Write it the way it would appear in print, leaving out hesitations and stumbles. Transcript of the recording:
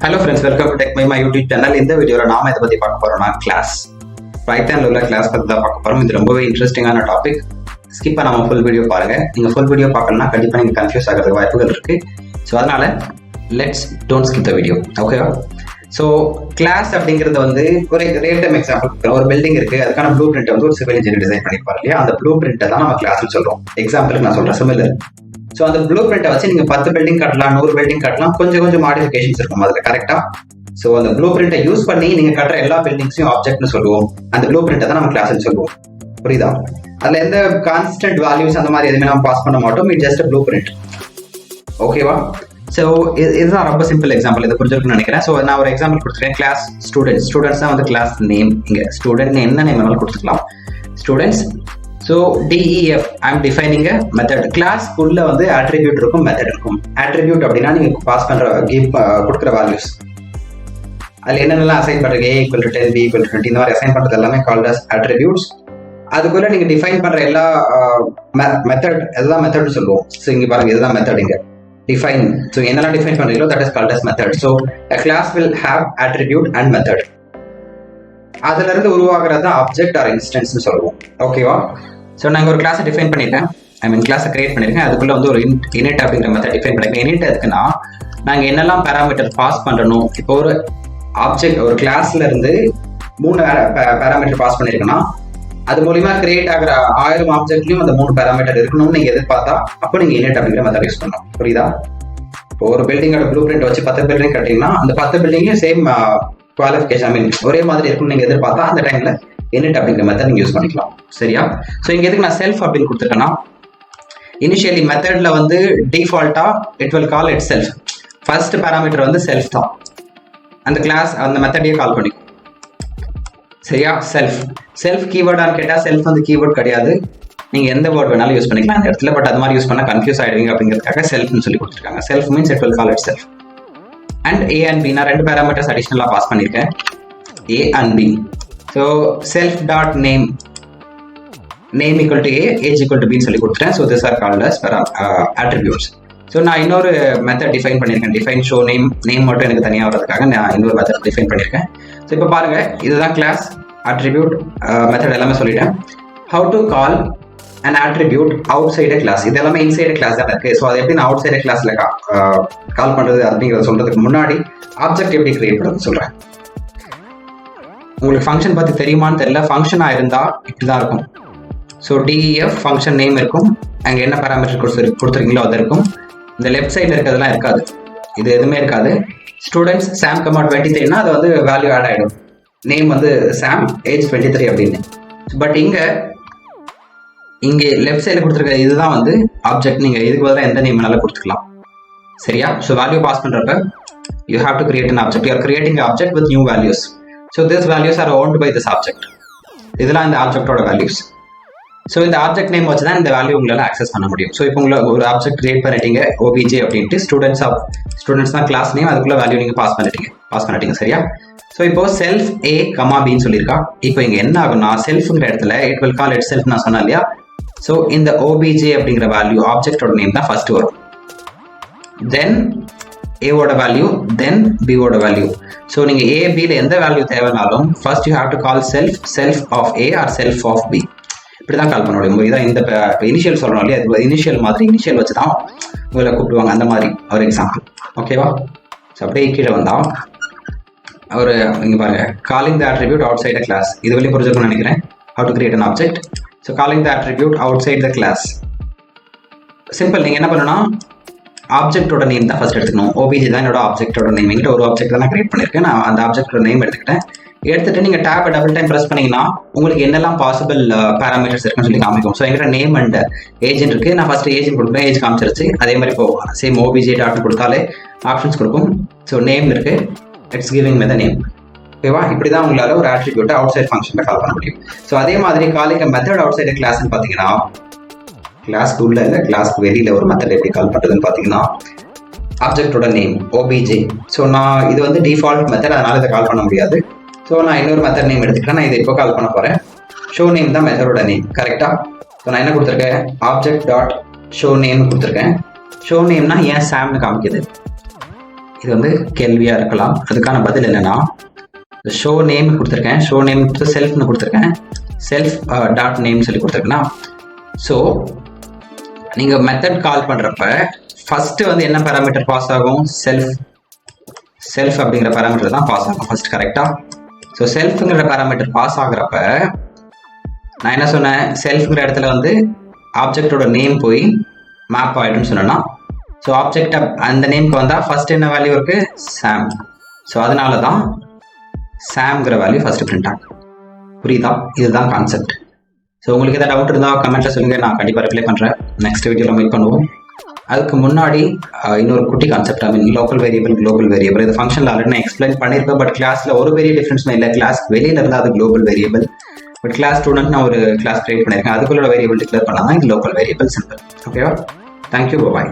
Hello friends, welcome to Techmaima YouTube channel. இந்த வீடியோல நாம இத பத்தி பார்க்க போறோம்னா கிளாஸ் பைத்தான்ல உள்ள கிளாஸ் பத்தி தான் பார்க்க போறோம். இது ரொம்பவே இன்ட்ரஸ்டிங்கான டாபிக். ஸ்கிப் பண்ணாம ஃபுல் வீடியோ பாருங்க. நீங்க ஃபுல் வீடியோ பார்க்கணும்னா கண்டிப்பா நீங்க கன்ஃபியூஸ் ஆகிறதுக்கு வாய்ப்புகள் இருக்கு. சோ அதனால டோன்ட் ஸ்கிப் த வீடியோ. ஓகேவா? சோ கிளாஸ் அப்படிங்கிறது வந்து ஒரு ரியல் டைம் எக்ஸாம்பிள். ஒரு பில்டிங் இருக்கு, அதுக்கான ப்ளூ பிரிண்ட் வந்து ஒரு சிவில் இன்ஜினியர் டிசைன் பண்ணிருப்பாரு இல்லையா? அந்த ப்ளூ பிரிண்ட்டை தான் நம்ம கிளாஸ்னு சொல்றோம். எக்ஸாம்பிளுக்கு நான் சொல்றேன் சிமிலர். ஸோ அந்த ப்ளூ பிரிண்ட்டை வச்சு நீங்க 10 பில்டிங் கட்டலாம், 100 பில்டிங் கட்டலாம், கொஞ்சம் மாடிஃபிகேஷன்ஸ் இருக்கும் அதுல. கரெக்டா? ஸோ அந்த ப்ளூ பிரிண்ட்டை யூஸ் பண்ணி நீங்க கட்டுற எல்லா பில்டிங்ஸையும் ஆப்ஜெக்ட்னு சொல்லுவோம். அந்த ப்ளூ பிரிண்ட்டை தான் நம்ம கிளாஸ்னு சொல்லுவோம். புரியுதா? அதுல எந்த கான்ஸ்டன்ட் வேல்யூஸ் அந்த மாதிரி எதுவுமே நம்ம பாஸ் பண்ண மாட்டோம். It just blue print. ஓகேவா? ஸோ இதுதான் ரொம்ப சிம்பிள் எக்ஸாம்பிள். இதை புரிஞ்சிருக்குன்னு நினைக்கிறேன். ஸோ நான் ஒரு எக்ஸாம்பிள் கொடுத்துருக்கேன். கிளாஸ் ஸ்டூடெண்ட்ஸ் தான் வந்து கிளாஸ் நேம். இங்க ஸ்டூடெண்ட் என்ன நேம் வேணாலும் கொடுத்துக்கலாம். Students. So DEF I'm defining method. Class உள்ள வந்து அட்ரிபியூட் இருக்கும், மெத்தட் இருக்கும். அட்ரிபியூட் அப்படின்னா நீங்க பாஸ் பண்ற கொடுக்குற வேல்யூஸ், அதுல என்னென்னலாம் அசைன் பண்றீங்க, A = 10, B = 20, இந்த மாதிரி அசைன் பண்றது எல்லாமே கால்ட் அஸ் அட்ரிபியூட்ஸ். அதுக்குள்ள நீங்க டிஃபைன் பண்ற எல்லா மெத்தட் எல்லாம் மெத்தட்னு சொல்லுவோம். ஸோ இங்க பாருங்க, இதுதான் மெத்தட். இங்க define. So என்னெல்லாம் டிஃபைன் பண்றீங்களோ that is called as method. So a class will have attribute and method. அதுல இருந்து உருவாகிறது ஆப்ஜெக்ட் ஆர் இன்ஸ்டன்ஸ்னு சொல்லுவோம். ஓகேவா? ஸோ நாங்கள் ஒரு கிளாஸை டிஃபைன் பண்ணிட்டேன். கிளாஸை கிரியேட் பண்ணிருக்கேன். அதுக்குள்ள வந்து ஒரு init அப்படிங்கிற மெத்தட் டிஃபைன் பண்ணிருக்கேன். init எதுக்குன்னா நாங்கள் என்னெல்லாம் பேராமீட்டர் பாஸ் பண்ணணும். இப்போ ஒரு ஆப்ஜெக்ட் ஒரு கிளாஸ்ல இருந்து 3 பேராமீட்டர் பாஸ் பண்ணிருக்கேன்னா அது மூலியமா கிரியேட் ஆகிற 1000 ஆப்ஜெக்ட்லயும் அந்த 3 பேராமீட்டர் இருக்கணும்னு நீங்க எதிர்பார்த்தா அப்போ நீங்க init அப்படிங்கிற மெத்தட் யூஸ் பண்ணணும். புரியுதா? இப்போ ஒரு பில்டிங்கோட ப்ளூ பிரிண்ட் வச்சு 10 பில்டிங் கட்டிங்கன்னா அந்த 10 பில்டிங்கும் சேம் குவாலிஃபிகேஷன் ஒரே மாதிரி இருக்கும்னு நீங்க எதிர்பார்த்தா அந்த டைம்ல init அப்படிங்கிற மெத்தட் நீங்க யூஸ் பண்ணிக்கலாம். சரியா? ஸோ இங்க எதுக்கு நான் செல்ஃப் அப்படின்னு கொடுத்துருக்கேன்னா, இனிஷியலி மெத்தட்ல வந்து டிஃபால்ட்டா it will call it self. First parameter வந்து செல்ஃப் தான். அந்த கிளாஸ் அந்த மெத்தடையே கால் பண்ணிக்கும். சரியா? செல்ஃப் கீவேர்டான்னு கேட்டா செல்ஃப் வந்து கீவேர்ட் கிடையாது. நீங்க எந்த வேர்ட் வேணாலும் யூஸ் பண்ணிக்கலாம் அந்த இடத்துல. பட் அது மாதிரி யூஸ் பண்ணா கன்ஃபியூஸ் ஆயிடுவீங்க அப்படிங்கிறதுக்காக செல்ஃப்னு சொல்லி கொடுத்துருக்காங்க. Self means it will call it self. And A and B நான் 2 பேராமீட்டர்ஸ் அடிஷனலா பாஸ் பண்ணிருக்கேன். A and B. So self dot name = A, age = B சொல்லி கொடுத்துட்டேன். So this are called as attributes. So நான் இன்னொரு மெத்தட் டிஃபைன் பண்ணியிருக்கேன். Define show name மட்டும் எனக்கு தனியாக வர்றதுக்காக நான் இன்னொரு மெத்தட் டிஃபைன் பண்ணியிருக்கேன். ஸோ இப்போ பாருங்க, இதுதான் கிளாஸ் அட்ரிபியூட் மெத்தட் எல்லாமே சொல்லிட்டேன். How to call an attribute outside a class. இது எல்லாமே இன்சைட் கிளாஸ் தான் இருக்கு. ஸோ அது எப்படி நான் அவுட் சைட் கிளாஸ்ல கால் பண்றது அப்படிங்கிறத சொல்றதுக்கு முன்னாடி ஆப்ஜெக்ட் எப்படி கிரியேட் பண்றது சொல்றேன். உங்களுக்கு ஃபங்க்ஷன் பத்தி தெரியுமான்னு தெரியல. ஃபங்க்ஷனா இருந்தா இப்படிதான் இருக்கும். ஸோ DEF ஃபங்க்ஷன் நேம் இருக்கும். அங்க என்ன பேராமீட்டர் கொடுத்துருக்கீங்களோ அது இருக்கும். இந்த லெஃப்ட் சைட்ல இருக்கிறதெல்லாம் இருக்காது. இது எதுவுமே இருக்காது. ஸ்டூடெண்ட்ஸ் Sam, 23னா அது வந்து வேல்யூ ஆட் ஆயிடும். நேம் வந்து Sam, ஏஜ் 23 அப்படின்னு. பட் இங்கே லெஃப்ட் சைடில் கொடுத்துருக்க இதுதான் வந்து ஆப்ஜெக்ட். நீங்க இதுக்கு பதிலாக எந்த நேம் வேணாலும் கொடுத்துக்கலாம். சரியா? ஸோ வேல்யூ பாஸ் பண்றப்ப you have to create an object. You are creating an object with new values. So these values are owned by this object. இதெல்லாம் இந்த ஆப்ஜெக்டோட வேல்யூஸ். ஸோ இந்த ஆப்ஜெக்ட் நேம் வச்சு தான் இந்த வேல்யூ உங்களால் ஆக்சஸ் பண்ண முடியும். ஸோ இப்போ உங்களுக்கு ஒரு ஆப்ஜெக்ட் கிரியேட் பண்ணிட்டீங்க, OBJ அப்படின்ட்டு. ஸ்டூடெண்ட்ஸ் தான் கிளாஸ் நேம். அதுக்குள்ள வேல்யூ நீங்க பாஸ் பண்ணிட்டீங்க. சரியா? ஸோ இப்போ செல்ஃப் A, Bன்னு சொல்லியிருக்கா. இப்போ இங்க என்ன ஆகும்னா செல்ஃப்ங்கிற இடத்துல it will call it self நான் சொன்னேன் இல்லையா? ஸோ இந்த OBJ அப்படிங்கிற வேல்யூ ஆப்ஜெக்டோட நேம் தான் ஃபர்ஸ்ட் வரும். தென் A ஓட வேல்யூ, தென் B ஓட வேல்யூ. ஸோ நீங்க A, B ல எந்த வேல்யூ தேவைனாலும் first you have to call self of A or self of B. இப்படிதான் கால் பண்ண முடியும். இதான் இந்த இனிஷியல் சொல்றோம் இல்லையா? அது இனிஷியல் மாதிரி இனிஷியல் வச்சு தான் உங்களை கூப்பிடுவாங்க. அந்த மாதிரி ஒரு எக்ஸாம்பிள். ஓகேவா? ஸோ அப்படியே கீழே வந்தா ஒரு இங்க பாருங்க, calling the attribute outside a class. இது வரையும் புரிஞ்சுக்கணும்னு நினைக்கிறேன். How to create an object. So calling the attribute outside the class. Simple. நீங்க என்ன பண்ணணும்னா ஆப்ஜெக்டோட நேம் தான் ஃபர்ஸ்ட் எடுத்துக்கணும். OBJ தான் என்னோட ஆப்ஜெக்டோட நேம். என்கிட்ட ஒரு ஆப்ஜெக்ட் தான் நான் கிரியேட் பண்ணிருக்கேன். நான் அந்த ஆப்ஜெக்டோட நேம் எடுத்துட்டு நீங்க டேப் டபுள் டைம் பிரஸ் பண்ணீங்கன்னா உங்களுக்கு என்னெல்லாம் பாசிபிள் பேராமீட்டர்ஸ் இருக்குன்னு சொல்லி காமிக்கும். ஸோ என்கிட்ட நேம் அண்ட் ஏஜென்ட் இருக்கு. நான் ஃபர்ஸ்ட் ஏஜென்ட் கொடுக்குறேன், ஏஜ் காமிச்சிருச்சு. அதே மாதிரி இப்போ சேம் OBJ டாட் கொடுத்தாலே ஆப்ஷன்ஸ் கொடுக்கும். ஸோ நேம் இருக்கு, it's giving me the name. ஓகேவா? இப்படிதான் உங்களால ஒரு அட்ரிபியூட்டை அவுட் சைட் ஃபங்க்ஷன்ல கால் பண்ண முடியும். ஸோ அதே மாதிரி காலிங் மெத்தட் அவுட் சைட் கிளாஸ்ன்னு பாத்தீங்கன்னா, கிளாஸ்க்கு உள்ள இல்லை கிளாஸ்க்கு வெளியில ஒரு மெத்தட் எப்படி கால் பண்றதுன்னு பாத்தீங்கன்னா, ஆப்ஜெக்டோட நேம் OBJ. ஸோ நான் இது வந்து டிஃபால்ட் மெத்தட், அதனால இதை கால் பண்ண முடியாது. ஸோ நான் இன்னொரு மெத்தட் நேம் எடுத்துக்கிறேன். நான் இதை இப்போ கால் பண்ண போறேன். ஷோ நேம் தான் மெத்தடோட நேம். கரெக்டா? ஸோ நான் என்ன கொடுத்துருக்கேன்? ஆப்ஜெக்ட் டாட் ஷோ நேம் கொடுத்துருக்கேன். ஷோ நேம்னா ஏன் சாம்னு காமிக்குது? இது வந்து கேள்வியாக இருக்கலாம். அதுக்கான பதில் என்னன்னா, ஷோ நேம் கொடுத்துருக்கேன், ஷோ நேம் கொடுத்து செல்ஃப்னு கொடுத்துருக்கேன், செல்ஃப் டாட் நேம் சொல்லி கொடுத்துருக்கேன்னா, ஸோ நீங்கள் மெத்தட் கால் பண்ணுறப்ப ஃபஸ்ட்டு வந்து என்ன பேராமீட்டர் பாஸ் ஆகும்? செல்ஃப் அப்படிங்கிற பேராமீட்டர் தான் பாஸ் ஆகும் ஃபர்ஸ்ட், கரெக்டாக? ஸோ செல்ஃப்ங்கிற பேராமீட்டர் பாஸ் ஆகுறப்ப நான் என்ன சொன்னேன்? செல்ஃப்ங்கிற இடத்துல வந்து ஆப்ஜெக்டோட நேம் போய் மேப் ஆகிடும்னு சொன்னேன்னா, ஸோ ஆப்ஜெக்ட் அந்த நேம்க்கு வந்தால் ஃபர்ஸ்ட் என்ன வேல்யூ இருக்கு? சாம். ஸோ அதனால தான் சாம்ங்கிற வேல்யூ ஃபர்ஸ்ட் பிரிண்ட் ஆகும். புரியுதா? இதுதான் கான்செப்ட். ஸோ உங்களுக்கு எதாவது டவுட் இருந்தால் கமெண்ட்ல சொல்லுங்கள், நான் கண்டிப்பாக ரிப்ளை பண்ணுறேன். நெக்ஸ்ட் வீடியோவில் மீட் பண்ணுவோம். அதுக்கு முன்னாடி இன்னொரு குட்டி concept, local variable, global variable. இது ஃபங்க்ஷனில் ஆல்ரெடி நான் எக்ஸ்பிளைன் பண்ணியிருப்பேன். பட் கிளாஸில் ஒரு பெரிய டிஃப்ரென்ஸுமே இல்லை. கிளாஸ் வெளியில் இருந்தால் அது global variable, but class student நான் ஒரு கிளாஸ் கிரியேட் பண்ணியிருக்கேன், அதுக்குள்ள வேரியபிள் டிக்ளேர் பண்ணலாம், இது லோக்கல் வேரியபிள் சிம்பிள். ஓகேவா? தேங்க்யூ, பாய்.